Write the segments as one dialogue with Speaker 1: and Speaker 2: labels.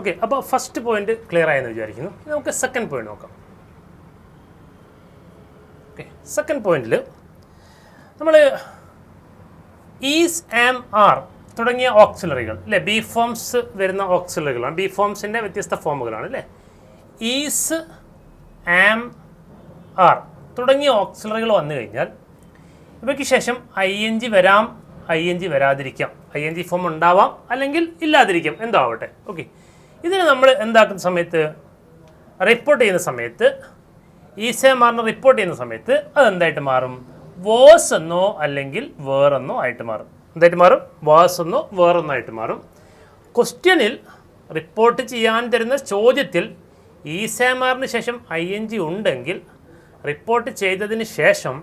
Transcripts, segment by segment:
Speaker 1: Okay, അപ്പോൾ first point clear ആയെന്ന് വിചാരിക്കുന്നു. നമുക്ക് സെക്കൻഡ് പോയിന്റ് നോക്കാം. ഓക്കെ, സെക്കൻഡ് പോയിന്റിൽ നമ്മൾ ഈസ്, ആം, ആർ തുടങ്ങിയ ഓക്സിലറികൾ അല്ലേ, ബി ഫോംസ് വരുന്ന ഓക്സിലറികളാണ്. ബി ഫോംസിൻ്റെ വ്യത്യസ്ത ഫോമുകളാണ് അല്ലേ. ഈസ്, ആം, ആർ തുടങ്ങിയ ഓക്സിലറികൾ വന്നു കഴിഞ്ഞാൽ ഇവയ്ക്ക് ശേഷം ING വരാം, ING വരാതിരിക്കാം, ING ഫോം ഉണ്ടാവാം, അല്ലെങ്കിൽ ഇല്ലാതിരിക്കാം, എന്താവട്ടെ. ഓക്കെ, ഇതിന് നമ്മൾ എന്താക്കുന്ന സമയത്ത്, റിപ്പോർട്ട് ചെയ്യുന്ന സമയത്ത്, ഈസ്, ആം, ആറിനെ റിപ്പോർട്ട് ചെയ്യുന്ന സമയത്ത് അതെന്തായിട്ട് മാറും? വാസ് എന്നോ അല്ലെങ്കിൽ വേറെന്നോ ആയിട്ട് മാറും. എന്തായിട്ട് മാറും? വാസ് എന്നോ വേറെന്നോ ആയിട്ട് മാറും. ക്വസ്റ്റ്യനിൽ റിപ്പോർട്ട് ചെയ്യാൻ തരുന്ന ചോദ്യത്തിൽ ഈസ്, ആം, ആറിന് ശേഷം ING ഉണ്ടെങ്കിൽ റിപ്പോർട്ട് ചെയ്തതിന് ശേഷം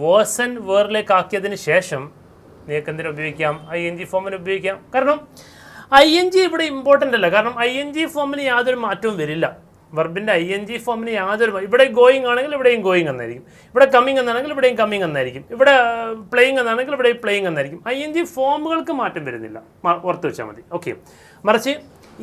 Speaker 1: വാസ് ആൻഡ് വേറിലേക്ക് ആക്കിയതിന് ശേഷം നിങ്ങൾക്ക് എന്തിനു ഉപയോഗിക്കാം? ING ഫോമിന് ഉപയോഗിക്കാം. കാരണം ING ഇവിടെ ഇമ്പോർട്ടൻ്റ് അല്ല. കാരണം ING ഫോമിന് യാതൊരു മാറ്റവും വരില്ല. വെർബിൻ്റെ ING ഫോമിന് യാതൊരു, ഇവിടെ ഗോയിങ് ആണെങ്കിൽ ഇവിടെയും ഗോയിങ് എന്നായിരിക്കും, ഇവിടെ കമ്മിങ് എന്നാണെങ്കിൽ ഇവിടെയും കമ്മിങ് എന്നായിരിക്കും, ഇവിടെ പ്ലേയിങ് എന്നാണെങ്കിൽ ഇവിടെ പ്ലേയിങ് എന്നായിരിക്കും. ING ഫോമുകൾക്ക് മാറ്റം വരുന്നില്ല, ഓർത്ത് വെച്ചാൽ മതി. ഓക്കെ, മറിച്ച്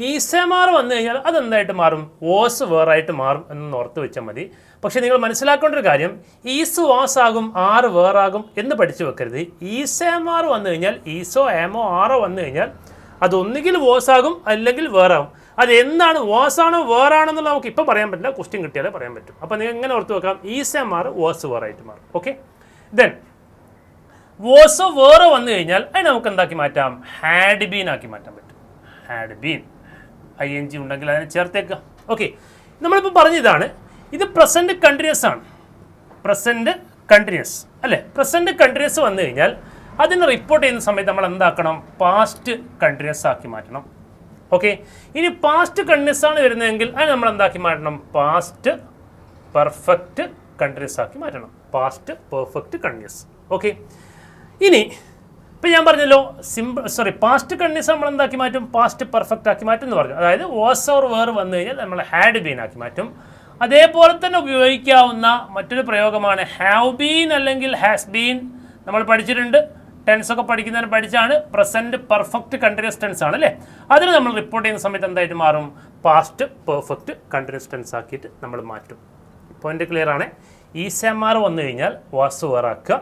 Speaker 1: ഈസമാർ വന്നു കഴിഞ്ഞാൽ അതെന്തായിട്ട് മാറും? വാസ് വേറായിട്ട് മാറും എന്ന് ഓർത്ത് വെച്ചാൽ മതി. പക്ഷേ നിങ്ങൾ മനസ്സിലാക്കേണ്ട ഒരു കാര്യം, ഈസ് വാസ് ആകും, ആറ് വേറാകും എന്ന് പഠിച്ചു വെക്കരുത്. ഈസമാർ വന്നു കഴിഞ്ഞാൽ, ഈസോ ആമോ ആറോ വന്നു കഴിഞ്ഞാൽ അതൊന്നുകിൽ വാസ് ആകും അല്ലെങ്കിൽ വേറാകും. അത് എന്താണ്, വാസാണോ വേറാണെന്നുള്ള നമുക്ക് ഇപ്പോൾ പറയാൻ പറ്റില്ല, ക്വസ്റ്റ്യൻ കിട്ടിയാലേ പറയാൻ പറ്റും. അപ്പോൾ നിങ്ങൾ എങ്ങനെ ഓർത്ത് വെക്കാം? ഈസമാർ വാസ് വേറായിട്ട് മാറും. ഓക്കെ, ദെൻ വാസോ വേറെ വന്നു കഴിഞ്ഞാൽ അത് നമുക്ക് എന്താക്കി മാറ്റാം? ഹാഡ് ബീൻ ആക്കി മാറ്റാൻ പറ്റും. ഹാഡ് ബീൻ ING ഉണ്ടെങ്കിൽ അതിനെ ചേർത്തേക്കുക. ഓക്കെ, നമ്മളിപ്പോൾ പറഞ്ഞതാണ്, ഇത് പ്രസൻറ്റ് കണ്ടിന്യൂസ് ആണ്. പ്രസൻറ്റ് കണ്ടിന്യൂസ് അല്ലേ. പ്രസൻറ്റ് കണ്ടിന്യൂസ് വന്നു കഴിഞ്ഞാൽ അതിനെ റിപ്പോർട്ട് ചെയ്യുന്ന സമയത്ത് നമ്മൾ എന്താക്കണം? പാസ്റ്റ് കണ്ടിന്യൂസ് ആക്കി മാറ്റണം. ഓക്കെ, ഇനി പാസ്റ്റ് കണ്ടിന്യൂസ് ആണ് വരുന്നതെങ്കിൽ അത് നമ്മൾ എന്താക്കി മാറ്റണം? പാസ്റ്റ് പെർഫെക്റ്റ് കണ്ടിന്യൂസ് ആക്കി മാറ്റണം. Past perfect continuous. ഓക്കെ, ഇനി ഇപ്പം ഞാൻ പറഞ്ഞല്ലോ, പാസ്റ്റ് കണ്ടിന്യൂസ് നമ്മൾ എന്താക്കി മാറ്റും? പാസ്റ്റ് പെർഫെക്റ്റ് ആക്കി മാറ്റും എന്ന് പറഞ്ഞു. അതായത് വാസ് ഓർ വേർ വന്നു കഴിഞ്ഞാൽ നമ്മൾ ഹാഡ് ബീൻ ആക്കി മാറ്റും. അതേപോലെ തന്നെ ഉപയോഗിക്കാവുന്ന മറ്റൊരു പ്രയോഗമാണ് ഹാവ് ബീൻ അല്ലെങ്കിൽ ഹാസ് ബീൻ. നമ്മൾ പഠിച്ചിട്ടുണ്ട്, ടെൻസ് ഒക്കെ പഠിക്കുന്നതിന് പഠിച്ചാണ്. പ്രസൻറ്റ് പെർഫെക്റ്റ് കണ്ടിന്യൂസ് ടെൻസ് ആണ് അല്ലേ. അതിന് നമ്മൾ റിപ്പോർട്ട് ചെയ്യുന്ന സമയത്ത് എന്തായിട്ട് മാറും? പാസ്റ്റ് പെർഫെക്റ്റ് കണ്ടിന്യൂസ് ടെൻസ് ആക്കിയിട്ട് നമ്മൾ മാറ്റും. പോയിന്റ് ക്ലിയർ ആണ്. ഈസമാർ വന്നു കഴിഞ്ഞാൽ വാസ് വേറാക്കുക,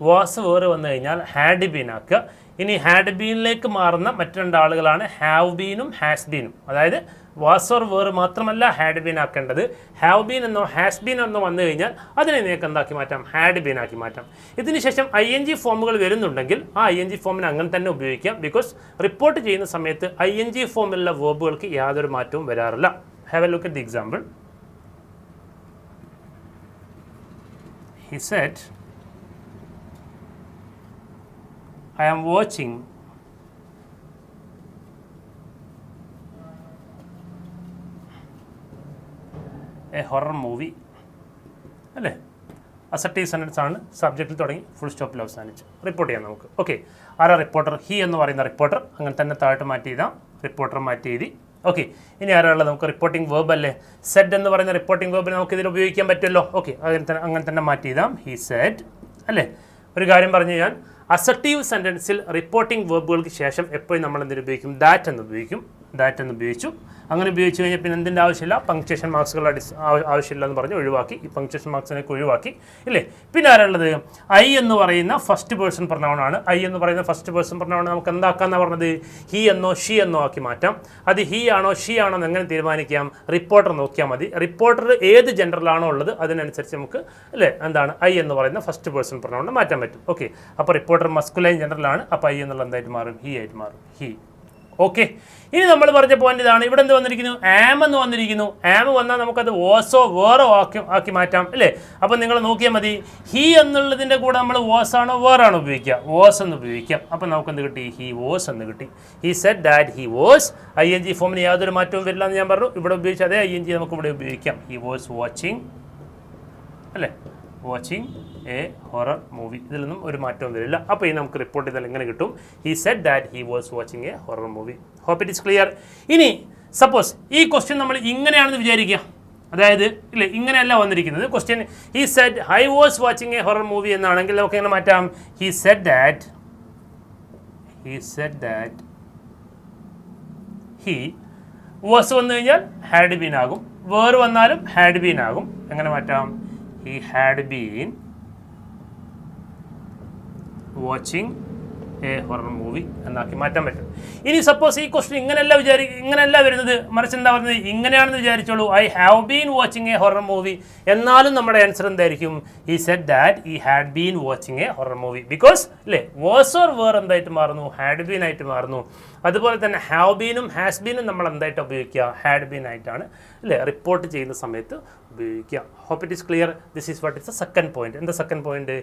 Speaker 1: വാസ് വേറെ വന്നു കഴിഞ്ഞാൽ ഹാഡ് ബീൻ ആക്കുക. ഇനി ഹാഡ് ബീനിലേക്ക് മാറുന്ന മറ്റു രണ്ടാളുകളാണ് ഹാവ് ബീനും ഹാസ് ബീനും. അതായത് വാസ് ഓർ വേർ മാത്രമല്ല ഹാഡ് ബീൻ ആക്കേണ്ടത്. ഹാവ് ബീൻ എന്നോ ഹാസ് ബീൻ എന്നോ വന്നു കഴിഞ്ഞാൽ അതിനെ നിങ്ങൾക്ക് എന്താക്കി മാറ്റാം? ഹാഡ് ബീൻ ആക്കി മാറ്റാം. ഇതിനുശേഷം ING ഫോമുകൾ വരുന്നുണ്ടെങ്കിൽ ആ ING ഫോമിന് അങ്ങനെ തന്നെ ഉപയോഗിക്കാം. ബിക്കോസ് റിപ്പോർട്ട് ചെയ്യുന്ന സമയത്ത് ING ഫോമിലുള്ള വേർബുകൾക്ക് യാതൊരു മാറ്റവും വരാറില്ല. Have A look at the example. He said, I am watching a horror movie. അല്ലേ, അസർട്ടീവ് സെൻറ്റൻസ് ആണ്. സബ്ജക്റ്റിൽ തുടങ്ങി ഫുൾ സ്റ്റോപ്പിൽ അവസാനിച്ചു. റിപ്പോർട്ട് ചെയ്യാം നമുക്ക്. ഓക്കെ, ആരാ റിപ്പോർട്ടർ? ഹി എന്ന് പറയുന്ന റിപ്പോർട്ടർ. അങ്ങനെ തന്നെ താഴോട്ട് മാറ്റി എഴുതാം, റിപ്പോർട്ടർ മാറ്റി എഴുതി. ഓക്കെ, ഇനി ആരാളുള്ളത്? നമുക്ക് റിപ്പോർട്ടിംഗ് വേർബ് അല്ലേ, സെഡ് എന്ന് പറയുന്ന റിപ്പോർട്ടിംഗ് വേർബിന് നമുക്ക് ഇതിൽ ഉപയോഗിക്കാൻ പറ്റുമല്ലോ. ഓക്കെ, അങ്ങനെ തന്നെ മാറ്റി എഴുതാം, ഹി സെഡ് അല്ലേ. ഒരു കാര്യം പറഞ്ഞു ഞാൻ, അസർട്ടീവ് സെൻറ്റൻസിൽ റിപ്പോർട്ടിംഗ് വേർബുകൾക്ക് ശേഷം എപ്പോഴും നമ്മൾ എന്തിനു ഉപയോഗിക്കും? ദാറ്റ് എന്ന് ഉപയോഗിക്കും. ദാറ്റ് എന്ന് ഉപയോഗിച്ചു. അങ്ങനെ ഉപയോഗിച്ച് കഴിഞ്ഞാൽ പിന്നെ എന്തിൻ്റെ ആവശ്യമില്ല? പങ്ക്ച്വേഷൻ മാർക്സുകൾ ആവശ്യമില്ല എന്ന് പറഞ്ഞ് ഒഴിവാക്കി. ഈ പങ്ക്ച്വേഷൻ മാർക്സിനൊക്കെ ഒഴിവാക്കി ഇല്ലേ. പിന്നെ ആരാളുള്ളത്? I എന്ന് പറയുന്ന ഫസ്റ്റ് പേഴ്സൺ പ്രൊനൗണാണ്. I എന്ന് പറയുന്ന ഫസ്റ്റ് പേഴ്സൺ പ്രൊനൗൺ നമുക്ക് എന്താക്കാന്നാണ് പറഞ്ഞത്? ഹി എന്നോ ഷീ എന്നോ ആക്കി മാറ്റാം. അത് ഹി ആണോ ഷീ ആണോ എന്ന് എങ്ങനെ തീരുമാനിക്കാം? റിപ്പോർട്ടർ നോക്കിയാൽ മതി. റിപ്പോർട്ടർ ഏത് ജെൻഡറിലാണോ ഉള്ളത് അതിനനുസരിച്ച് നമുക്ക് അല്ലേ എന്താണ് I എന്ന് പറയുന്ന ഫസ്റ്റ് പേഴ്സൺ പ്രൊനൗണിനെ മാറ്റാൻ പറ്റും. ഓക്കെ, അപ്പോൾ റിപ്പോർട്ടർ മസ്കുലൈൻ ജെൻഡറിലാണ്. അപ്പോൾ I എന്നുള്ള എന്തായിട്ട് മാറും? ഹി ആയിട്ട് മാറും. ഹി. ഓക്കെ, ഇനി നമ്മൾ പറഞ്ഞ പോയിന്റ് ഇതാണ്. ഇവിടെ എന്ത് വന്നിരിക്കുന്നു? ആം എന്ന് വന്നിരിക്കുന്നു. ആം വന്നാൽ നമുക്കത് വാസോ വേറോ ആക്കി മാറ്റാം അല്ലേ. അപ്പം നിങ്ങൾ നോക്കിയാൽ മതി, ഹി എന്നുള്ളതിൻ്റെ കൂടെ നമ്മൾ വാസാണോ വേറാണോ ഉപയോഗിക്കുക? വാസ് എന്ന് ഉപയോഗിക്കാം. അപ്പം നമുക്ക് എന്ത് കിട്ടി? ഹി വാസ് എന്ന് കിട്ടി. He said that he was. ING ഫോമിന് യാതൊരു മാറ്റവും വരില്ല എന്ന് ഞാൻ പറഞ്ഞു. ഇവിടെ ഉപയോഗിച്ച അതേ ING നമുക്ക് ഇവിടെ ഉപയോഗിക്കാം. ഹി വാസ് വാച്ചിങ് അല്ലേ, വാച്ചിങ് എ ഹൊറർ മൂവി. ഇതിലൊന്നും ഒരു മാറ്റവും വരില്ല. അപ്പോൾ ഈ നമുക്ക് റിപ്പോർട്ട് ചെയ്താൽ എങ്ങനെ കിട്ടും? He said that he was watching a horror movie. Hope it is clear. ഇനി സപ്പോസ് ഈ ക്വസ്റ്റ്യൻ നമ്മൾ ഇങ്ങനെയാണെന്ന് വിചാരിക്കുക. അതായത് ഇല്ലേ, ഇങ്ങനെയല്ല വന്നിരിക്കുന്നത് question. He said I was watching a horror movie എന്നാണെങ്കിൽ നമുക്ക് എങ്ങനെ മാറ്റാം? He said that he was വന്നു കഴിഞ്ഞാൽ ഹാഡ് ബീൻ ആകും. വേർ വന്നാലും ഹാഡ് ബീൻ ആകും. എങ്ങനെ മാറ്റാം? He had been watching a horror movie എന്നാക്കി മാറ്റാൻ പറ്റും. ഇനി സപ്പോസ് ഈ ക്വസ്റ്റ്യൻ ഇങ്ങനെയല്ല വരുന്നത്, മറിച്ച് എന്താ പറയുന്നത്, ഇങ്ങനെയാണെന്ന് വിചാരിച്ചോളൂ. I have been watching a horror movie. എന്നാലും നമ്മുടെ ആൻസർ എന്തായിരിക്കും? He said that he had been watching a horror movie. Because അല്ലേ, വാസ് ഓർ വേർ എന്തായിട്ട് മാറുന്നു? ഹാഡ് ബീൻ ആയിട്ട് മാറുന്നു. അതുപോലെ തന്നെ ഹാവ് ബീനും ഹാസ് ബീനും നമ്മൾ എന്തായിട്ട് ഉപയോഗിക്കുക? ഹാഡ് ബീൻ ആയിട്ടാണ് അല്ലേ റിപ്പോർട്ട് ചെയ്യുന്ന സമയത്ത് ഉപയോഗിക്കുക. Hope it is clear. This is what is the second point. എന്താ സെക്കൻഡ് പോയിന്റ്?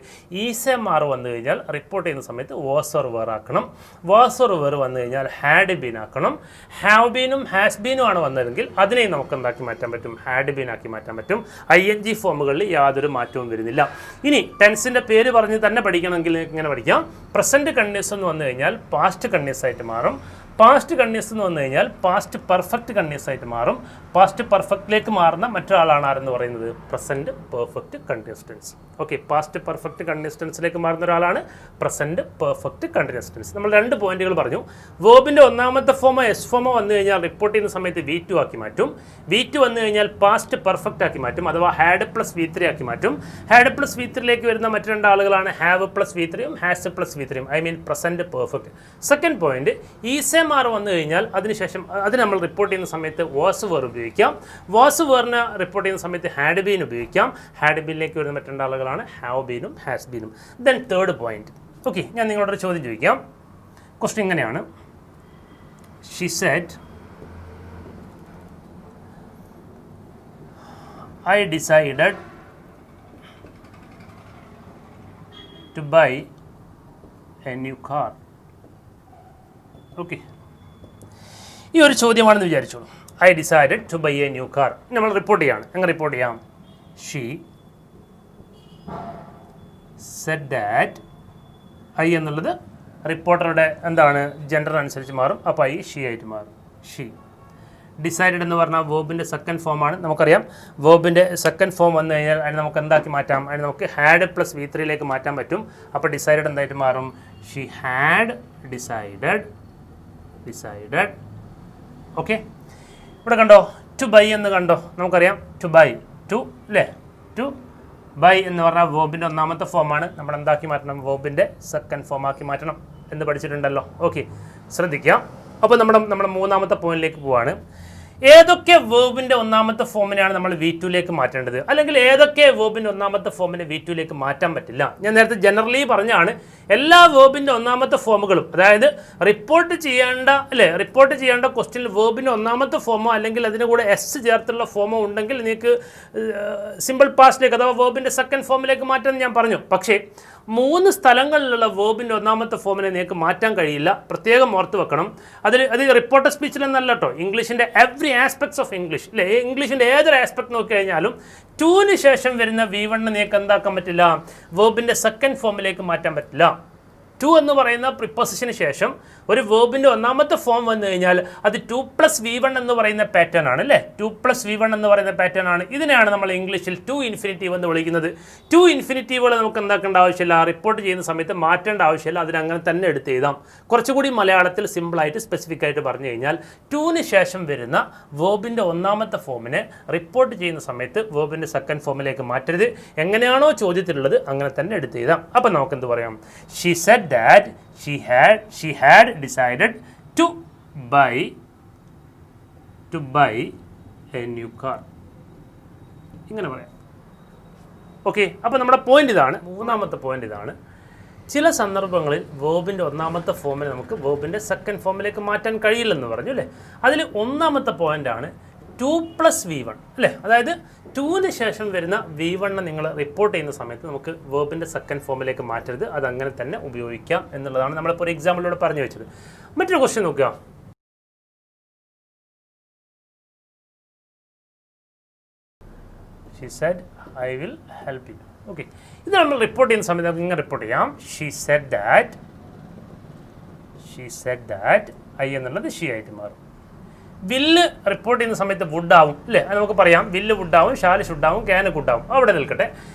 Speaker 1: ഈസെമാർ വന്നു കഴിഞ്ഞാൽ റിപ്പോർട്ട് ചെയ്യുന്ന സമയത്ത് വാസ് ഓർ വേർ ആക്കണം. വാസ് ഓർ വേർ വന്നു കഴിഞ്ഞാൽ ഹാഡ് ബീൻ ആക്കണം. ഹാവ് ബീനും ഹാസ് ബീനും ആണ് വന്നതെങ്കിൽ അതിനെയും നമുക്ക് എന്താക്കി മാറ്റാൻ പറ്റും? ഹാഡ് ബീൻ ആക്കി മാറ്റാൻ പറ്റും. ING ഫോമുകളിൽ യാതൊരു മാറ്റവും വരുന്നില്ല. ഇനി ടെൻസിൻ്റെ പേര് പറഞ്ഞ് തന്നെ പഠിക്കണമെങ്കിൽ ഇങ്ങനെ പഠിക്കാം. പ്രസൻറ്റ് കണ്ടിന്യൂസ് എന്ന് വന്നു കഴിഞ്ഞാൽ പാസ്റ്റ് കണ്ടിന്യൂസ് ആയിട്ട് മാറും. പാസ്റ്റ് കണ്ടിന്യൂസ് എന്ന് വന്നു കഴിഞ്ഞാൽ പാസ്റ്റ് പെർഫെക്റ്റ് കണ്ടിന്യൂസ് ആയിട്ട് മാറും. പാസ്റ്റ് പെർഫെക്റ്റിലേക്ക് മാറുന്ന മറ്റൊരാളാണ് ആരെന്ന് പറയുന്നത്? Present perfect continuous tense. Okay, past perfect continuous ടെൻസിലേക്ക് മാറുന്ന ഒരാളാണ് പ്രസൻറ്റ് പെർഫെക്റ്റ് കണ്ടിന്യൂസ് ടെൻസ്. നമ്മൾ 2 പോയിന്റുകൾ പറഞ്ഞു. വേർബിൻ്റെ ഒന്നാമത്തെ ഫോമോ എസ് ഫോമോ വന്നു കഴിഞ്ഞാൽ റിപ്പോർട്ട് ചെയ്യുന്ന സമയത്ത് V2 ആക്കി മാറ്റും. V2 വന്നു കഴിഞ്ഞാൽ പാസ്റ്റ് പെർഫെക്റ്റ് ആക്കി മാറ്റും, അഥവാ ഹാഡ് പ്ലസ് V3 ആക്കി മാറ്റും. ഹാഡ് പ്ലസ് V3യിലേക്ക് വരുന്ന മറ്റു 2 ആളുകളാണ് ഹാവ് പ്ലസ് V3യും ഹാസ് പ്ലസ് V3യും. I mean present perfect. Second point, ഈസെമാർ വന്നു കഴിഞ്ഞാൽ അതിനുശേഷം അത് നമ്മൾ റിപ്പോർട്ട് ചെയ്യുന്ന സമയത്ത് വാസ് വേർ ഉപയോഗിക്കാം. വാസ് വേറിനെ റിപ്പോർട്ട് ചെയ്യുന്ന സമയത്ത് ഹാഡ് ബീൻ ഉപയോഗിക്കാം. ഹാഡ് ബീനിലേക്ക് വരുന്ന മറ്റു 2 ആളുകളാണ് ഹാവ് ബീനും ഹാസ് ബീനും. Then third point. ഓക്കെ, ഞാൻ നിങ്ങളോടൊരു ചോദ്യം ചോദിക്കാം. ക്വസ്റ്റ്യൻ ഇങ്ങനെയാണ്. She said I decided to buy a new car. ഓക്കെ, ഈ ഒരു ചോദ്യമാണെന്ന് വിചാരിച്ചോളൂ. I decided to buy a new car. നമ്മൾ റിപ്പോർട്ട് ചെയ്യാണ്. എങ്ങനെ റിപ്പോർട്ട് ചെയ്യാം? She said that. ഐ എന്നുള്ളത് റിപ്പോർട്ടറുടെ എന്താണ് ജെൻഡർ അനുസരിച്ച് മാറും. അപ്പോൾ ഐ ഷീ ആയിട്ട് മാറും. ഷീ. ഡിസൈഡഡ് എന്ന് പറഞ്ഞാൽ വേർബിൻ്റെ സെക്കൻഡ് ഫോമാണ്. നമുക്കറിയാം വേർബിൻ്റെ സെക്കൻഡ് ഫോം വന്നു കഴിഞ്ഞാൽ അതിന് നമുക്ക് എന്താക്കി മാറ്റാം? അതിന് നമുക്ക് ഹാഡ് പ്ലസ് V3യിലേക്ക് മാറ്റാൻ പറ്റും. അപ്പോൾ ഡിസൈഡഡ് എന്തായിട്ട് മാറും? She had decided. ഓക്കെ, ഇവിടെ കണ്ടോ ടു ബൈ എന്ന് കണ്ടോ? നമുക്കറിയാം ടു ബൈ, ടു അല്ലേ, ടു ബൈ എന്ന് പറഞ്ഞാൽ വേർബിൻ്റെ ഒന്നാമത്തെ ഫോമാണ്. നമ്മൾ എന്താക്കി മാറ്റണം? വേർബിൻ്റെ സെക്കൻഡ് ഫോമാക്കി മാറ്റണം എന്ന് പഠിച്ചിട്ടുണ്ടല്ലോ. ഓക്കെ, ശ്രദ്ധിക്കാം. അപ്പോൾ നമ്മുടെ മൂന്നാമത്തെ പോയിന്റിലേക്ക് പോവാണ്. ഏതൊക്കെ വേർബിൻ്റെ ഒന്നാമത്തെ ഫോമിനെയാണ് നമ്മൾ V2യിലേക്ക് മാറ്റേണ്ടത്, അല്ലെങ്കിൽ ഏതൊക്കെ വേർബിൻ്റെ ഒന്നാമത്തെ ഫോമിനെ V2യിലേക്ക് മാറ്റാൻ പറ്റില്ല? ഞാൻ നേരത്തെ ജനറലി പറഞ്ഞാണ് എല്ലാ വേർബിൻ്റെ ഒന്നാമത്തെ ഫോമുകളും, അതായത് റിപ്പോർട്ട് ചെയ്യേണ്ട ക്വസ്റ്റ്യനിൽ വേർബിൻ്റെ ഒന്നാമത്തെ ഫോമോ അല്ലെങ്കിൽ അതിൻ്റെ കൂടെ എസ് ചേർത്തുള്ള ഫോമോ ഉണ്ടെങ്കിൽ നിങ്ങൾക്ക് സിമ്പിൾ പാസ്റ്റിലേക്ക് അഥവാ വേർബിൻ്റെ സെക്കൻഡ് ഫോമിലേക്ക് മാറ്റാമെന്ന് ഞാൻ പറഞ്ഞു. പക്ഷേ 3 സ്ഥലങ്ങളിലുള്ള വേർബിൻ്റെ ഒന്നാമത്തെ ഫോമിനെ നിങ്ങൾക്ക് മാറ്റാൻ കഴിയില്ല. പ്രത്യേകം ഓർത്ത് വെക്കണം. അത് റിപ്പോർട്ടർ സ്പീച്ചിലെന്നല്ല കേട്ടോ, ഇംഗ്ലീഷിൻ്റെ എവറി ആസ്പെക്ട്സ് ഓഫ് ഇംഗ്ലീഷ് അല്ലേ, ഇംഗ്ലീഷിൻ്റെ ഏതൊരു ആസ്പെക്ട് നോക്കി കഴിഞ്ഞാലും 2ന് ശേഷം വരുന്ന V1 നിങ്ങൾക്ക് എന്താക്കാൻ പറ്റില്ല? വേർബിൻ്റെ സെക്കൻഡ് ഫോമിലേക്ക് മാറ്റാൻ പറ്റില്ല. 2 എന്ന് പറയുന്ന പ്രിപ്പോസിഷന് ശേഷം ഒരു വേർബിൻ്റെ ഒന്നാമത്തെ ഫോം വന്നു കഴിഞ്ഞാൽ അത് 2+V1 എന്ന് പറയുന്ന പാറ്റേൺ ആണ് അല്ലേ. 2+V1 എന്ന് പറയുന്ന പാറ്റേൺ ആണ്. ഇതിനെയാണ് നമ്മൾ ഇംഗ്ലീഷിൽ 2 ഇൻഫിനിറ്റീവ് എന്ന് വിളിക്കുന്നത്. 2 ഇൻഫിനിറ്റീവുകൾ നമുക്ക് എന്താക്കേണ്ട ആവശ്യമില്ല, റിപ്പോർട്ട് ചെയ്യുന്ന സമയത്ത് മാറ്റേണ്ട ആവശ്യമില്ല. അതിനങ്ങനെ തന്നെ എടുത്ത് എഴുതാം. കുറച്ചുകൂടി മലയാളത്തിൽ സിമ്പിളായിട്ട് സ്പെസിഫിക് ആയിട്ട് പറഞ്ഞു കഴിഞ്ഞാൽ 2ന് ശേഷം വരുന്ന വേർബിൻ്റെ ഒന്നാമത്തെ ഫോമിനെ റിപ്പോർട്ട് ചെയ്യുന്ന സമയത്ത് വേർബിൻ്റെ സെക്കൻഡ് ഫോമിലേക്ക് മാറ്റരുത്. എങ്ങനെയാണോ ചോദ്യത്തിലുള്ളത് അങ്ങനെ തന്നെ എടുത്ത് എഴുതാം. അപ്പം നമുക്കെന്ത് പറയാം? She said that she had decided to buy a new car. ഇങ്ങനെ പറയാം. ഓക്കെ, അപ്പോൾ നമ്മുടെ പോയിന്റ് ഇതാണ്. മൂന്നാമത്തെ പോയിന്റ് ഇതാണ്. ചില സന്ദർഭങ്ങളിൽ വേർബിൻ്റെ ഒന്നാമത്തെ ഫോമിനെ നമുക്ക് വേർബിൻ്റെ സെക്കൻഡ് ഫോമിലേക്ക് മാറ്റാൻ കഴിയില്ലെന്ന് പറഞ്ഞു അല്ലേ. അതിൽ ഒന്നാമത്തെ പോയിന്റാണ് 2+V1 അല്ലേ. അതായത് 2ന് ശേഷം വരുന്ന V1 നിങ്ങൾ റിപ്പോർട്ട് ചെയ്യുന്ന സമയത്ത് നമുക്ക് വേർബിൻ്റെ സെക്കൻഡ് ഫോമിലേക്ക് മാറ്റരുത്. അത് അങ്ങനെ തന്നെ ഉപയോഗിക്കാം എന്നുള്ളതാണ് നമ്മളിപ്പോൾ ഒരു എക്സാമ്പിളിലൂടെ പറഞ്ഞു വെച്ചത്. മറ്റൊരു ക്വസ്റ്റ്യൻ നോക്കുക. She said I will help you. Okay, ഇത് നമ്മൾ റിപ്പോർട്ട് ചെയ്യുന്ന സമയത്ത് നമുക്ക് ഇങ്ങനെ റിപ്പോർട്ട് ചെയ്യാം. She said that I എന്നുള്ളത് ഷീ ആയിട്ട് മാറും. വില്ല് റിപ്പോർട്ട് ചെയ്യുന്ന സമയത്ത് വുഡ് ആവും അല്ലേ. അത് നമുക്ക് പറയാം. വില്ല് വുഡ് ആവും, ഷാല് ഷുഡ് ആവും, ക്യാന് കുഡ് ആവും. അവിടെ നിൽക്കട്ടെ.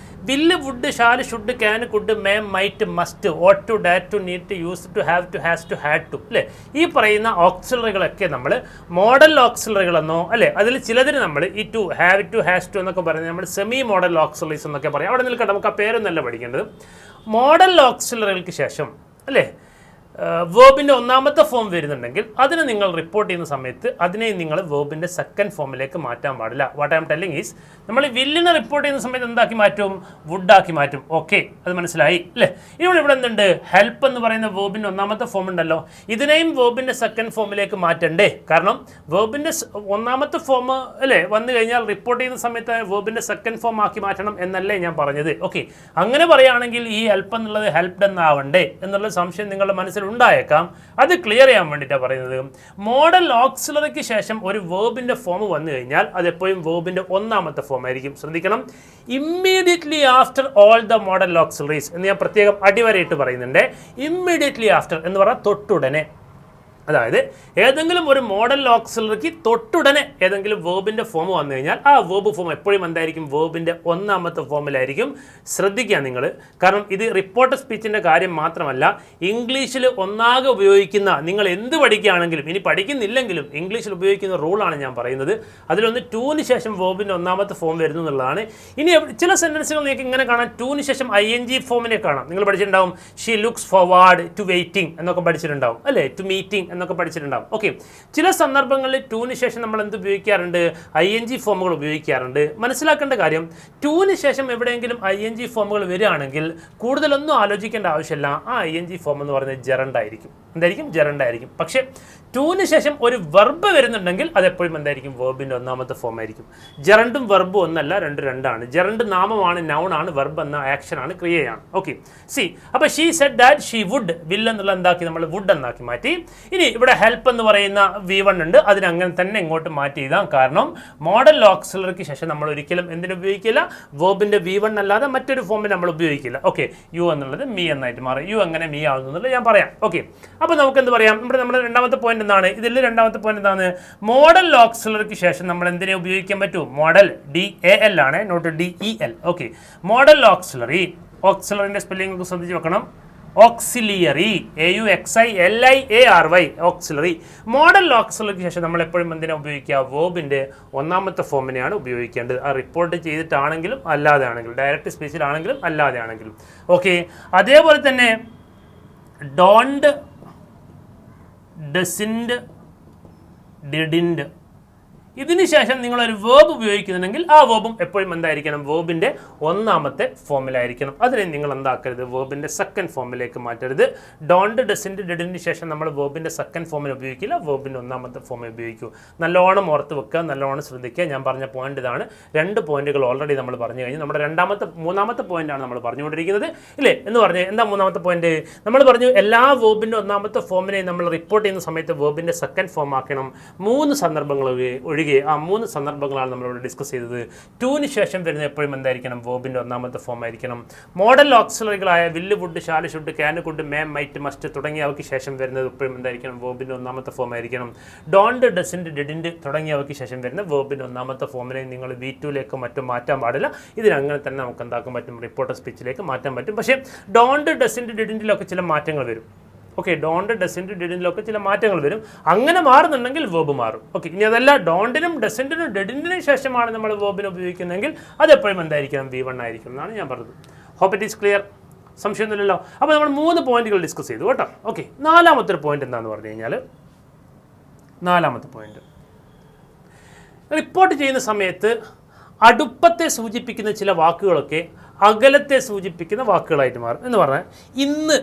Speaker 1: Will, would, shall, should, can, could, may, might, must, ought to, dare to, need to, use to, have to, has to, had to, അല്ലേ? ഈ പറയുന്ന ഓക്സിലറികളൊക്കെ നമ്മൾ മോഡൽ ഓക്സിലറികളെന്നോ അല്ലേ, അതിൽ ചിലതിന് നമ്മൾ ഈ to, have to, has to എന്നൊക്കെ പറയുന്നത് നമ്മൾ സെമി മോഡൽ ഓക്സിലറീസ് എന്നൊക്കെ പറയാം. അവിടെ നിൽക്കട്ടെ, നമുക്ക് ആ പേരൊന്നല്ല പഠിക്കേണ്ടത്. മോഡൽ ഓക്സിലറികൾക്ക് ശേഷം അല്ലേ വേർബിൻ്റെ ഒന്നാമത്തെ ഫോം വരുന്നുണ്ടെങ്കിൽ അതിനെ നിങ്ങൾ റിപ്പോർട്ട് ചെയ്യുന്ന സമയത്ത് അതിനെ നിങ്ങൾ വേർബിൻ്റെ സെക്കൻഡ് ഫോമിലേക്ക് മാറ്റാൻ പാടില്ല. What I M telling is, നമ്മൾ വില്ലിനെ റിപ്പോർട്ട് ചെയ്യുന്ന സമയത്ത് എന്താക്കി മാറ്റും? വുഡാക്കി മാറ്റും. ഓക്കെ, അത് മനസ്സിലായി അല്ലേ? ഇനി ഇവിടെ എന്തുണ്ട്? ഹെൽപ്പ് എന്ന് പറയുന്ന വേർബിൻ്റെ ഒന്നാമത്തെ ഫോം ഉണ്ടല്ലോ, ഇതിനെയും വേർബിൻ്റെ സെക്കൻഡ് ഫോമിലേക്ക് മാറ്റണ്ടേ? കാരണം വേർബിൻ്റെ ഒന്നാമത്തെ ഫോം അല്ലേ വന്നു കഴിഞ്ഞാൽ റിപ്പോർട്ട് ചെയ്യുന്ന സമയത്ത് വേർബിൻ്റെ സെക്കൻഡ് ഫോം ആക്കി മാറ്റണം എന്നല്ലേ ഞാൻ പറഞ്ഞത്. ഓക്കെ, അങ്ങനെ പറയുകയാണെങ്കിൽ ഈ ഹെൽപ്പ് എന്നുള്ളത് ഹെൽപ്ഡ് എന്നാവണ്ടേ എന്നുള്ള സംശയം നിങ്ങളുടെ മനസ്സിൽ ഉണ്ടായേക്കാം. അത് ക്ലിയർ ചെയ്യാൻ വേണ്ടിയിട്ടാണ് പറയുന്നത്. മോഡൽ ഓക്സിലറിക്ക് ശേഷം ഒരു വേർബിൻ്റെ ഫോം വന്നു കഴിഞ്ഞാൽ അതെപ്പോഴും വേർബിൻ്റെ ഒന്നാമത്തെ ഫോം ആയിരിക്കും. ശ്രദ്ധിക്കണം, immediately after all the modal auxiliaries എന്ന് ഞാൻ പ്രത്യേകം അടിവരയിട്ട് പറയുന്നുണ്ട്. ഇമ്മീഡിയറ്റ്ലി ആഫ്റ്റർ എന്ന് പറഞ്ഞാൽ തൊട്ടുടനെ, അതായത് ഏതെങ്കിലും ഒരു മോഡൽ ഓക്സിലറിക്ക് തൊട്ടുടനെ ഏതെങ്കിലും വേർബിൻ്റെ ഫോം വന്നു കഴിഞ്ഞാൽ ആ വേർബ് ഫോം എപ്പോഴും എന്തായിരിക്കും? വേർബിൻ്റെ ഒന്നാമത്തെ ഫോമിലായിരിക്കും. ശ്രദ്ധിക്കുക നിങ്ങൾ, കാരണം ഇത് റിപ്പോർട്ടഡ് സ്പീച്ചിൻ്റെ കാര്യം മാത്രമല്ല, ഇംഗ്ലീഷിൽ ഒന്നാകെ ഉപയോഗിക്കുന്ന, നിങ്ങൾ എന്ത് പഠിക്കുകയാണെങ്കിലും ഇനി പഠിക്കുന്നില്ലെങ്കിലും ഇംഗ്ലീഷിൽ ഉപയോഗിക്കുന്ന റൂളാണ് ഞാൻ പറയുന്നത്. അതിലൊന്ന് ടൂന് ശേഷം വേർബിൻ്റെ ഒന്നാമത്തെ ഫോം വരുന്നു എന്നുള്ളതാണ്. ഇനി ചില സെൻറ്റൻസുകൾ നിങ്ങൾക്ക് ഇങ്ങനെ കാണാം, ടൂന് ശേഷം ING ഫോമിനെ കാണാം. നിങ്ങൾ പഠിച്ചിട്ടുണ്ടാവും, she looks forward to waiting എന്നൊക്കെ പഠിച്ചിട്ടുണ്ടാവും അല്ലേ, ടു മീറ്റിംഗ് എന്നൊക്കെ പഠിച്ചിട്ടുണ്ടാവും. ഓക്കെ, ചില സന്ദർഭങ്ങളിൽ ടൂന് ശേഷം നമ്മൾ എന്ത് ഉപയോഗിക്കാറുണ്ട്? ING ഫോമുകൾ ഉപയോഗിക്കാറുണ്ട്. മനസ്സിലാക്കേണ്ട കാര്യം, ടൂന് ശേഷം എവിടെയെങ്കിലും ING ഫോമുകൾ വരികയാണെങ്കിൽ കൂടുതലൊന്നും ആലോചിക്കേണ്ട ആവശ്യമില്ല. ആ ING ഫോം എന്ന് പറയുന്നത് ജെറണ്ട് ആയിരിക്കും. എന്തായിരിക്കും? ജെറണ്ട് ആയിരിക്കും. പക്ഷേ ടൂന് ശേഷം ഒരു വെർബ് വരുന്നുണ്ടെങ്കിൽ അതെപ്പോഴും എന്തായിരിക്കും? വേർബിൻ്റെ ഒന്നാമത്തെ ഫോം ആയിരിക്കും. ജെറണ്ടും വെർബും ഒന്നല്ല, രണ്ടാണ്. ജെറണ്ട് നാമമാണ്, നൗൺ ആണ്, വെർബ് എന്ന ആക്ഷനാണ്, ക്രിയയാണ്. ഓക്കെ, സി, അപ്പോൾ she said that she would, will എന്നുള്ള എന്താക്കി നമ്മൾ വുഡ് എന്നാക്കി മാറ്റി. ഇനി ഇവിടെ ഹെൽപ്പ് എന്ന് പറയുന്ന V1 ഉണ്ട്, അതിനങ്ങനെ തന്നെ ഇങ്ങോട്ട് മാറ്റി എഴുതാം. കാരണം മോഡൽ ഓക്സിലറിക്ക് ശേഷം നമ്മൾ ഒരിക്കലും എന്തിനു ഉപയോഗിക്കില്ല? വേർബിൻ്റെ V1 അല്ലാതെ മറ്റൊരു ഫോമിൽ നമ്മൾ ഉപയോഗിക്കില്ല. ഓക്കെ, യു എന്നുള്ളത് മീ എന്നായിട്ട് മാറി. യു എങ്ങനെ മീ ആവുന്നു എന്നുള്ളത് ഞാൻ പറയാം. ഓക്കെ, അപ്പോൾ നമുക്ക് എന്ത് പറയാം? നമ്മുടെ രണ്ടാമത്തെ പോയിന്റ് എന്താണ്? ഇതിൽ രണ്ടാമത്തെ പോയിന്റ് എന്താണ്? മോഡൽ ഓക്സിലറിക്ക് ശേഷം നമ്മൾ എന്തിനെ ഉപയോഗിക്കാൻ പറ്റൂ? മോഡൽ, DAL ആണ്, not DEL. Okay, modal auxiliary, ഓക്സിലറിൻ്റെ സ്പെല്ലിംഗ് ശ്രദ്ധിച്ച് വെക്കണം. Auxiliary, AUXILIARY, auxiliary. മോഡൽ ഓക്സിലറിക്ക് ശേഷം നമ്മൾ എപ്പോഴും എന്തിനാ ഉപയോഗിക്കുക? വേർബിൻ്റെ ഒന്നാമത്തെ ഫോമിനെയാണ് ഉപയോഗിക്കേണ്ടത്. ആ റിപ്പോർട്ട് ചെയ്തിട്ടാണെങ്കിലും അല്ലാതെ ആണെങ്കിലും, ഡയറക്റ്റ് സ്പീച്ചിലാണെങ്കിലും അല്ലാതെ ആണെങ്കിലും. ഓക്കെ, അതേപോലെ തന്നെ ഡോണ്ട്, ഡസിൻഡ്, ഡിഡിൻഡ്, ഇതിന് ശേഷം നിങ്ങളൊരു വേർബ് ഉപയോഗിക്കുന്നുണ്ടെങ്കിൽ ആ വേർബും എപ്പോഴും എന്തായിരിക്കണം? വേർബിൻ്റെ ഒന്നാമത്തെ ഫോമിലായിരിക്കണം. അതിനെ നിങ്ങൾ എന്താക്കരുത്? വേർബിൻ്റെ സെക്കൻഡ് ഫോമിലേക്ക് മാറ്റരുത്. ഡോണ്ട്, ഡസിൻഡ്, ഡിഡിന് ശേഷം നമ്മൾ വേർബിൻ്റെ സെക്കൻഡ് ഫോമിൽ ഉപയോഗിക്കില്ല, വേർബിൻ്റെ ഒന്നാമത്തെ ഫോമിൽ ഉപയോഗിക്കൂ. നല്ലോണം ഓർത്ത് വെക്കുക, നല്ലോണം ശ്രദ്ധിക്കുക. ഞാൻ പറഞ്ഞ പോയിന്റ് ഇതാണ്. 2 പോയിന്റുകൾ ഓൾറെഡി നമ്മൾ പറഞ്ഞു കഴിഞ്ഞു. നമ്മുടെ മൂന്നാമത്തെ പോയിന്റാണ് നമ്മൾ പറഞ്ഞുകൊണ്ടിരിക്കുന്നത് ഇല്ലേ എന്ന് പറഞ്ഞ്. എന്താ മൂന്നാമത്തെ പോയിന്റ്? നമ്മൾ പറഞ്ഞു എല്ലാ വേർബിൻ്റെ ഒന്നാമത്തെ ഫോമിനെയും നമ്മൾ റിപ്പോർട്ട് ചെയ്യുന്ന സമയത്ത് വേർബിൻ്റെ സെക്കൻഡ് ഫോം ആക്കണം. 3 സന്ദർഭങ്ങൾ ഒഴികെ ആ 3 സന്ദർഭങ്ങളാണ് നമ്മളിവിടെ ഡിസ്കസ് ചെയ്തത്. ടൂന് ശേഷം വരുന്ന എപ്പോഴും എന്തായിരിക്കണം? വേർബിൻ്റെ ഒന്നാമത്തെ ഫോം ആയിരിക്കണം. മോഡൽ ഓക്സിലറികളായ will, would, shall, should, can, could, may, might, must തുടങ്ങിയവയ്ക്ക് ശേഷം വരുന്നത് എപ്പോഴും എന്തായിരിക്കണം? വേർബിൻ്റെ ഒന്നാമത്തെ ഫോം ആയിരിക്കണം. ഡോണ്ട്, ഡസിൻഡ്, ഡിഡിൻഡ് തുടങ്ങിയവയ്ക്ക് ശേഷം വരുന്ന വേർബിൻ്റെ ഒന്നാമത്തെ ഫോമിനെ നിങ്ങൾ V2ലേക്കോ മറ്റും മാറ്റാൻ പാടില്ല. ഇതിനങ്ങനെ തന്നെ നമുക്ക് എന്താക്കാൻ പറ്റും? റിപ്പോർട്ടർ സ്പീച്ചിലേക്ക് മാറ്റാൻ പറ്റും. പക്ഷേ ഡോണ്ട്, ഡസിൻഡ്, ഡിഡിൻഡിലൊക്കെ ചില മാറ്റങ്ങൾ വരും. ഓക്കെ, ഡോണ്ട്, ഡസിൻഡ്, ഡിഡിൻഡിലൊക്കെ ചില മാറ്റങ്ങൾ വരും. അങ്ങനെ മാറുന്നുണ്ടെങ്കിൽ വേർബ് മാറും. ഓക്കെ, ഇനി അതല്ല, ഡോണ്ടിനും ഡസിൻഡിനും ഡിഡിൻഡിനും ശേഷമാണ് നമ്മൾ വേർബിനെ ഉപയോഗിക്കുന്നതെങ്കിൽ അതെപ്പോഴും എന്തായിരിക്കണം? V1 ആയിരിക്കും എന്നാണ് ഞാൻ പറഞ്ഞത്. Hope it is clear. സംശയമൊന്നുമില്ലല്ലോ. അപ്പോൾ നമ്മൾ 3 പോയിന്റുകൾ ഡിസ്കസ് ചെയ്തു കേട്ടോ. ഓക്കെ, നാലാമത്തെ ഒരു പോയിന്റ് എന്താണെന്ന് പറഞ്ഞു കഴിഞ്ഞാൽ, നാലാമത്തെ പോയിന്റ് റിപ്പോർട്ട് ചെയ്യുന്ന സമയത്ത് അടുപ്പത്തെ സൂചിപ്പിക്കുന്ന ചില വാക്കുകളൊക്കെ അകലത്തെ സൂചിപ്പിക്കുന്ന വാക്കുകളായിട്ട് മാറും. എന്ന് പറഞ്ഞാൽ ഇന്ന്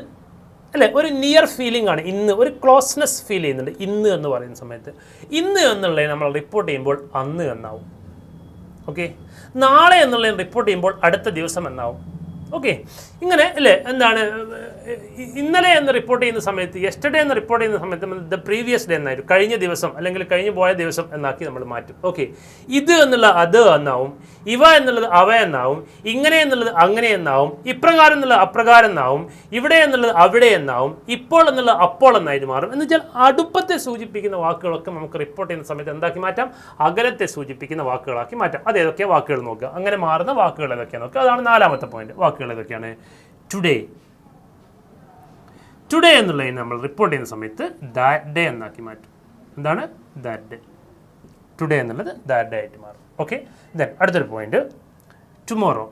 Speaker 1: അല്ലേ, ഒരു നിയർ ഫീലിംഗ് ആണ്. ഇന്ന് ഒരു ക്ലോസ്നെസ് ഫീൽ ചെയ്യുന്നുണ്ട് ഇന്ന് എന്ന് പറയുന്ന സമയത്ത്. ഇന്ന് എന്നുള്ളത് നമ്മൾ റിപ്പോർട്ട് ചെയ്യുമ്പോൾ അന്ന് എന്നാവും. ഓക്കെ, നാളെ എന്നുള്ളത് റിപ്പോർട്ട് ചെയ്യുമ്പോൾ അടുത്ത ദിവസം എന്നാവും. ഓക്കെ, ഇങ്ങനെ അല്ലേ എന്താണ് ഇന്നലെ എന്ന് റിപ്പോർട്ട് ചെയ്യുന്ന സമയത്ത് യെസ്റ്റർഡേ എന്ന് റിപ്പോർട്ട് ചെയ്യുന്ന സമയത്ത് ദ പ്രീവിയസ് ഡേ എന്നായിരുന്നു, കഴിഞ്ഞ ദിവസം അല്ലെങ്കിൽ കഴിഞ്ഞു പോയ ദിവസം എന്നാക്കി നമ്മൾ മാറ്റും. ഓക്കെ, ഇത് എന്നുള്ള അത് എന്നാവും, ഇവ എന്നുള്ളത് അവ എന്നാവും, ഇങ്ങനെ എന്നുള്ളത് അങ്ങനെ എന്നാവും, ഇപ്രകാരം എന്നുള്ളത് അപ്രകാരം എന്നാവും, ഇവിടെ എന്നുള്ളത് അവിടെ എന്നാവും, ഇപ്പോൾ എന്നുള്ളത് അപ്പോൾ എന്നായിട്ട് മാറും. എന്ന് വെച്ചാൽ അടുപ്പത്തെ സൂചിപ്പിക്കുന്ന വാക്കുകളൊക്കെ നമുക്ക് റിപ്പോർട്ട് ചെയ്യുന്ന സമയത്ത് എന്താക്കി മാറ്റാം, അകലത്തെ സൂചിപ്പിക്കുന്ന വാക്കുകളാക്കി മാറ്റാം. അത് ഏതൊക്കെയാണ് വാക്കുകൾ നോക്കുക, അങ്ങനെ മാറുന്ന വാക്കുകൾ ഏതൊക്കെയാണ് നോക്കുക. അതാണ് 4ാമത്തെ പോയിന്റ്. വാക്കുകൾ ഏതൊക്കെയാണ്? ടുഡേ. ടുഡേ എന്നുള്ളതിന് നമ്മൾ റിപ്പോർട്ട് ചെയ്യുന്ന സമയത്ത് ദാറ്റ് ഡേ എന്നാക്കി മാറ്റും. എന്താണ്? That day. ടുഡേ എന്നുള്ളത് ദാറ്റ് ഡേ ആയിട്ട് മാറും. ഓക്കെ, ദെൻ അടുത്തൊരു പോയിന്റ് ടുമോറോ.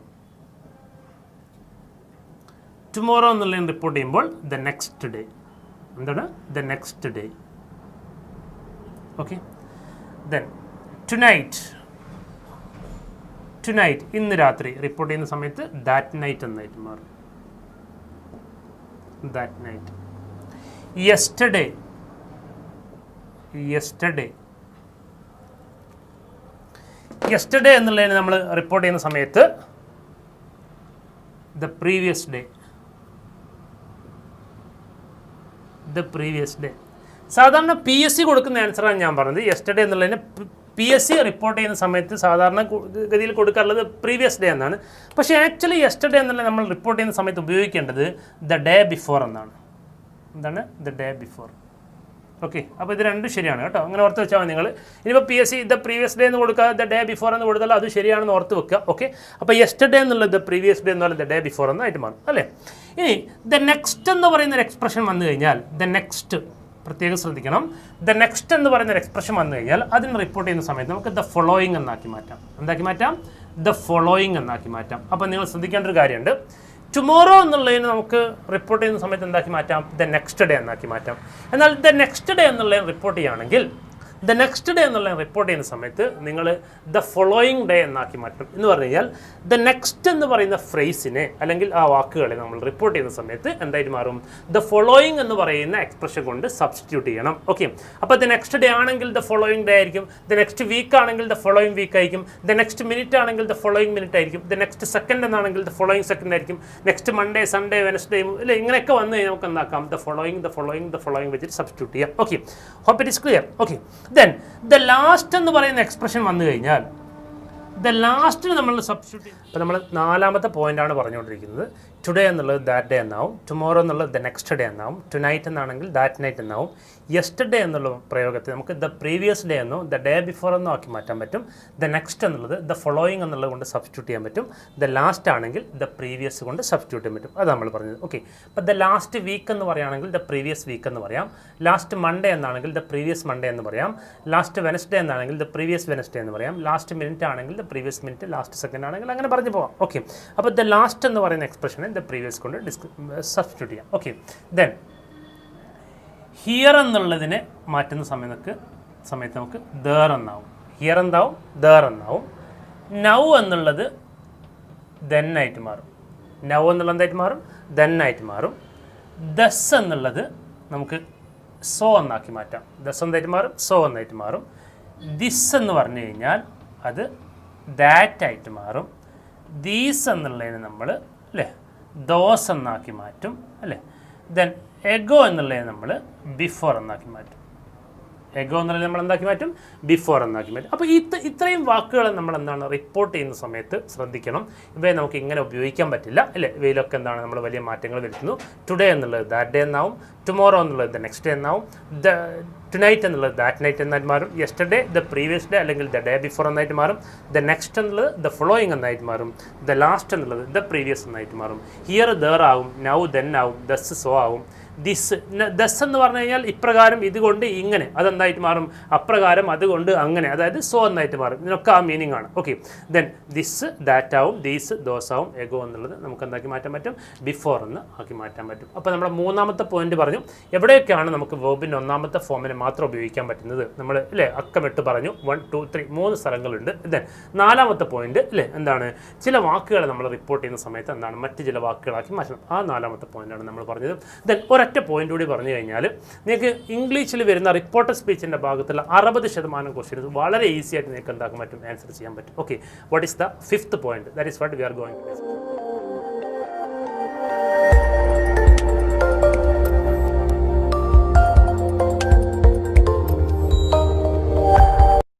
Speaker 1: ടുമോറോ എന്നുള്ളതിന് റിപ്പോർട്ട് ചെയ്യുമ്പോൾ ദ നെക്സ്റ്റ് ഡേ. എന്താണ്? The next day. Okay, then tonight. Tonight ഇന്ന് രാത്രി റിപ്പോർട്ട് ചെയ്യുന്ന സമയത്ത് ദാറ്റ് നൈറ്റ് എന്നായിട്ട് മാറും. That night. Yesterday. Yesterday. Yesterday എന്നുള്ളതിന് നമ്മൾ റിപ്പോർട്ട് ചെയ്യുന്ന സമയത്ത് the previous day. The previous day. സാധാരണ PSC കൊടുക്കുന്ന ആൻസറാണ് ഞാൻ പറഞ്ഞത്. യെസ്റ്റർഡേ എന്നുള്ളതിന് PSC റിപ്പോർട്ട് ചെയ്യുന്ന സമയത്ത് സാധാരണ ഗതിയിൽ കൊടുക്കാറുള്ളത് പ്രീവിയസ് ഡേ എന്നാണ്. പക്ഷേ ആക്ച്വലി യെസ്റ്റർഡേ എന്നുള്ള നമ്മൾ റിപ്പോർട്ട് ചെയ്യുന്ന സമയത്ത് ഉപയോഗിക്കേണ്ടത് ദ ഡേ ബിഫോർ എന്നാണ്. എന്താണ്? The day before. ഓക്കെ, അപ്പോൾ ഇത് രണ്ടും ശരിയാണ് കേട്ടോ. അങ്ങനെ ഓർത്ത് വെച്ചാൽ മതി നിങ്ങൾ. ഇനിയിപ്പോൾ PSC ദ പ്രീവിയസ് ഡേ എന്ന് കൊടുക്കുക, ദ ഡേ ബിഫോർ എന്ന് കൊടുത്താൽ അത് ശരിയാണെന്ന് ഓർത്ത് വെക്കുക. ഓക്കെ, അപ്പോൾ യെസ്റ്റർഡേ എന്നുള്ളത് ദ പ്രീവിയസ് ഡേ എന്നുള്ള ദ ഡേ ബിഫോർ എന്നായിട്ട് മാറും അല്ലേ. ഇനി ദ നെക്സ്റ്റ് എന്ന് പറയുന്ന ഒരു എക്സ്പ്രഷൻ വന്നു കഴിഞ്ഞാൽ, ദ നെക്സ്റ്റ് പ്രത്യേകം ശ്രദ്ധിക്കണം. ദ നെക്സ്റ്റ് എന്ന് പറയുന്ന ഒരു എക്സ്പ്രഷൻ വന്നു കഴിഞ്ഞാൽ അതിന് റിപ്പോർട്ട് ചെയ്യുന്ന സമയത്ത് നമുക്ക് ദ ഫോളോയിങ് എന്നാക്കി മാറ്റാം. എന്താക്കി മാറ്റാം? ദ ഫോളോയിങ് എന്നാക്കി മാറ്റാം. അപ്പോൾ നിങ്ങൾ ശ്രദ്ധിക്കേണ്ട ഒരു കാര്യമുണ്ട്. ടുമോറോ എന്നുള്ളതിന് നമുക്ക് റിപ്പോർട്ട് ചെയ്യുന്ന സമയത്ത് എന്താക്കി മാറ്റാം? ദ നെക്സ്റ്റ് ഡേ എന്നാക്കി മാറ്റാം. എന്നാൽ ദ നെക്സ്റ്റ് ഡേ എന്നുള്ളതിന് റിപ്പോർട്ട് ചെയ്യുകയാണെങ്കിൽ ദ നെക്സ്റ്റ് ഡേ എന്നുള്ള റിപ്പോർട്ട് ചെയ്യുന്ന സമയത്ത് നിങ്ങൾ ദ ഫോളോയിങ് ഡേ എന്നാക്കി മാറ്റും. എന്ന് പറഞ്ഞു കഴിഞ്ഞാൽ ദ നെക്സ്റ്റ് എന്ന് പറയുന്ന ഫ്രേസിനെ അല്ലെങ്കിൽ ആ വാക്കുകളെ നമ്മൾ റിപ്പോർട്ട് ചെയ്യുന്ന സമയത്ത് എന്തായിട്ട് മാറും? ദ ഫോളോയിങ് എന്ന് പറയുന്ന എക്സ്പ്രഷൻ കൊണ്ട് സബ്സ്റ്റിറ്റ്യൂട്ട് ചെയ്യണം. ഓക്കെ, അപ്പോൾ ദ നെക്സ്റ്റ് ഡേ ആണെങ്കിൽ ദ ഫോളോയിങ് ഡേ ആയിരിക്കും, ദ നെക്സ്റ്റ് വീക്ക് ആണെങ്കിൽ ദ ഫോളോയിങ് വീക്ക് ആയിരിക്കും, ദ നെക്സ്റ്റ് മിനിറ്റ് ആണെങ്കിൽ ദ ഫോളോയിങ് മിനിറ്റ് ആയിരിക്കും, ദ നെക്സ്റ്റ് സെക്കൻഡ് എന്നാണെങ്കിൽ ദ ഫോളോയിങ് സെക്കൻഡ് ആയിരിക്കും, നെക്സ്റ്റ് മൺഡേ സൺഡേ വെനസ്ഡേ അല്ലേ, ഇങ്ങനെയൊക്കെ വന്ന് കഴിഞ്ഞാൽ നമുക്ക് എന്താക്കാം? ദ ഫോളോയിങ് വെച്ചിട്ട് സബ്സ്റ്റിറ്റ്യൂട്ട് ചെയ്യാം. Okay, hope it is clear. Okay, then the last എന്ന് പറയുന്ന എക്സ്പ്രഷൻ വന്നു കഴിഞ്ഞാൽ ദ ലാസ്റ്റിന് നമ്മൾ സബ്സ്റ്റിറ്റ്യൂട്ട് ചെയ്യും. അപ്പോൾ നമ്മൾ 4ാമത്തെ പോയിന്റാണ് പറഞ്ഞുകൊണ്ടിരിക്കുന്നത്. ടുഡേ എന്നുള്ളത് ദാറ്റ് ഡേ എന്നാവും, ടുമോറോ എന്നുള്ളത് ദ നെക്സ്റ്റ് ഡേ എന്നാവും, ടുനൈറ്റ് എന്നാണെങ്കിൽ ദാറ്റ് നൈറ്റ് എന്നാവും. യെസ്റ്റർഡേ എന്നുള്ള പ്രയോഗത്തെ നമുക്ക് ദ പ്രീവിയസ് ഡേ എന്നോ ദ ഡേ ബിഫോർ എന്നോ ആക്കി മാറ്റാൻ പറ്റും. ദ നെക്സ്റ്റ് എന്നുള്ളത് ദ ഫോളോയിങ് എന്നുള്ളത് കൊണ്ട് സബ്സ്റ്റിറ്റ്യൂട്ട് ചെയ്യാൻ പറ്റും. ദ ലാസ്റ്റ് ആണെങ്കിൽ ദ പ്രീവിയസ് കൊണ്ട് സബ്സ്റ്റിറ്റ്യൂട്ട് ചെയ്യാൻ പറ്റും. അത് നമ്മൾ പറഞ്ഞത്. ഓക്കെ, അപ്പോൾ ദ ലാസ്റ്റ് വീക്ക് എന്ന് പറയുകയാണെങ്കിൽ ദ പ്രീവിയസ് വീക്ക് എന്ന് പറയാം. ലാസ്റ്റ് മൺഡേ എന്നാണെങ്കിൽ ദ പ്രീവിയസ് മൺഡേ എന്ന് പറയാം. ലാസ്റ്റ് വെനസ്ഡേ എന്നാണെങ്കിൽ ദ പ്രീവിയസ് വെനസ്ഡേ എന്ന് പറയാം. ലാസ്റ്റ് മിനിറ്റ് ആണെങ്കിൽ the previous minute, last second ആണെങ്കിൽ അങ്ങനെ പറഞ്ഞു പോകാം. ഓക്കെ, അപ്പോൾ ദ ലാസ്റ്റ് എന്ന് പറയുന്ന എക്സ്പ്രഷനെ ദ പ്രീവിയസ് കൊണ്ട് സബ്സ്റ്റിറ്റ്യൂട്ട് ചെയ്യാം. ഓക്കെ, ദെൻ ഹിയർ എന്നുള്ളതിനെ മാറ്റുന്ന സമയത്ത് നമുക്ക് ദർ എന്നാവും. ഹിയർ എന്താവും? ദർ എന്നാവും. നൗ എന്നുള്ളത് ദെൻ ആയിട്ട് മാറും. നൗ എന്നുള്ളത് എന്തായിട്ട് മാറും? ദെൻ ആയിട്ട് മാറും. ദസ് എന്നുള്ളത് നമുക്ക് സോ എന്നാക്കി മാറ്റാം. ദസ് എന്തായിട്ട് മാറും? സോ എന്നായിട്ട് മാറും. ദിസ് എന്ന് പറഞ്ഞു കഴിഞ്ഞാൽ അത് ദാറ്റ് ആയിട്ട് മാറും. ദീസ് എന്നുള്ളതിന് നമ്മൾ അല്ലേ ദോസ് എന്നാക്കി മാറ്റും അല്ലേ. ദെൻ എഗോ എന്നുള്ളതിന് നമ്മൾ ബിഫോർ എന്നാക്കി മാറ്റും. എഗോ എന്നുള്ളത് നമ്മൾ എന്താക്കി മാറ്റും? ബിഫോർ എന്നാക്കി മാറ്റും. അപ്പോൾ ഇത്രയും വാക്കുകൾ നമ്മൾ എന്താണ് റിപ്പോർട്ട് ചെയ്യുന്ന സമയത്ത് ശ്രദ്ധിക്കണം. ഇവയെ നമുക്ക് ഇങ്ങനെ ഉപയോഗിക്കാൻ പറ്റില്ല അല്ലേ. ഇവയിലൊക്കെ എന്താണ് നമ്മൾ വലിയ മാറ്റങ്ങൾ വരുത്തുന്നു. ടുഡേ എന്നുള്ളത് ദാറ്റ് ഡേ എന്നാവും, ടുമോറോ എന്നുള്ളത് ദ നെക്സ്റ്റ് ഡേ എന്നാവും, ടുനൈറ്റ് എന്നുള്ളത് ദാറ്റ് നൈറ്റ് എന്നായിട്ട് മാറും, യെസ്റ്റർഡേ ദ പ്രീവിയസ് ഡേ അല്ലെങ്കിൽ ദ ഡേ ബിഫോർ എന്നായിട്ട് മാറും, ദ നെക്സ്റ്റ് എന്നുള്ളത് ദ ഫോളോയിങ് എന്നായിട്ട് മാറും, ദ ലാസ്റ്റ് എന്നുള്ളത് ദ പ്രീവിയസ് എന്നായിട്ട് മാറും, ഹിയർ ദർ ആവും, നൗ ദെൻ ആവും, ദസ് സോ ആവും, ദസ് എന്ന് പറഞ്ഞു കഴിഞ്ഞാൽ ഇപ്രകാരം ഇതുകൊണ്ട് ഇങ്ങനെ, അതെന്തായിട്ട് മാറും? അപ്രകാരം അതുകൊണ്ട് അങ്ങനെ, അതായത് സോ എന്നായിട്ട് മാറും. ഇതിനൊക്കെ ആ മീനിങ് ആണ്. ഓക്കെ, ദെൻ ദിസ് ദാറ്റ് ആവും, ദീസ് ദോസ് ആവും, എഗോ എന്നുള്ളത് നമുക്ക് എന്താക്കി മാറ്റാൻ പറ്റും? ബിഫോർ എന്ന് ആക്കി മാറ്റാൻ പറ്റും. അപ്പോൾ നമ്മുടെ 3ാമത്തെ പോയിന്റ് പറഞ്ഞു എവിടെയൊക്കെയാണ് നമുക്ക് വെർബിൻ്റെ 1ാമത്തെ ഫോമിനെ മാത്രം ഉപയോഗിക്കാൻ പറ്റുന്നത്. നമ്മൾ അല്ലേ അക്കമിട്ട് പറഞ്ഞു 1, 2, 3 3 സ്ഥലങ്ങളുണ്ട്. ദെൻ 4ാമത്തെ പോയിന്റ് അല്ലേ എന്താണ്? ചില വാക്കുകൾ നമ്മൾ റിപ്പോർട്ട് ചെയ്യുന്ന സമയത്ത് എന്താണ് മറ്റ് ചില വാക്കുകളാക്കി മാറ്റണം. ആ 4ാമത്തെ പോയിന്റാണ് നമ്മൾ പറഞ്ഞത്. ദെൻ ഒരൊറ്റ പോയിന്റ് കൂടി പറഞ്ഞു കഴിഞ്ഞാൽ നിങ്ങൾക്ക് ഇംഗ്ലീഷിൽ വരുന്ന റിപ്പോർട്ടഡ് സ്പീച്ചിൻ്റെ ഭാഗത്തുള്ള 60% ക്വസ്റ്റ്യൻസ് വളരെ ഈസി ആയിട്ട് നിങ്ങൾക്ക് എന്താക്കാൻ പറ്റും? ആൻസർ ചെയ്യാൻ പറ്റും. Okay, what is the 5th point? That is what we are going to discuss.